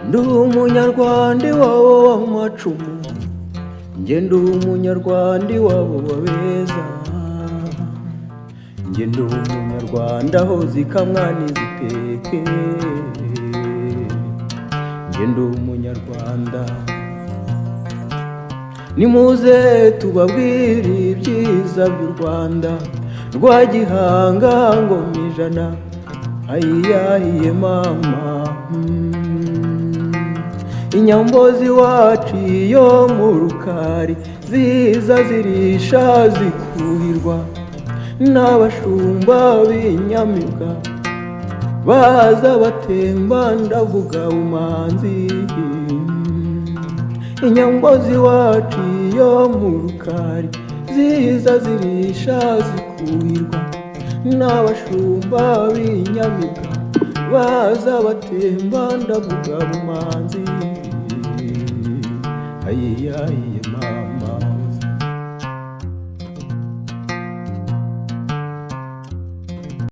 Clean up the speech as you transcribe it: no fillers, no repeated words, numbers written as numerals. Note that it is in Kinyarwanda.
Ndi umunyarwanda iwabo w'amacumu, njye ndi umunyarwanda iwabo w'abeza, njye ndi umunyarwanda aho zikamwa n'iziteke, njye ndi umunyarwanda. Nimuze tubabwire ibyiza by'u Rwanda rwa Gihanga ngoma ijana, ayiyahiye mama. Inyambo z'iwacu yo mu Rukari ziza zirisha zikuhirwa n'abashumba b'inyamibwa baza batemba, ndavuga umanzi. Inyambo z'iwacu yo mu Rukari ziza zirisha zikuhirwa n'abashumba b'inyamibwa baza batemba, ndavuga umanzi. Ayiyahiye mama.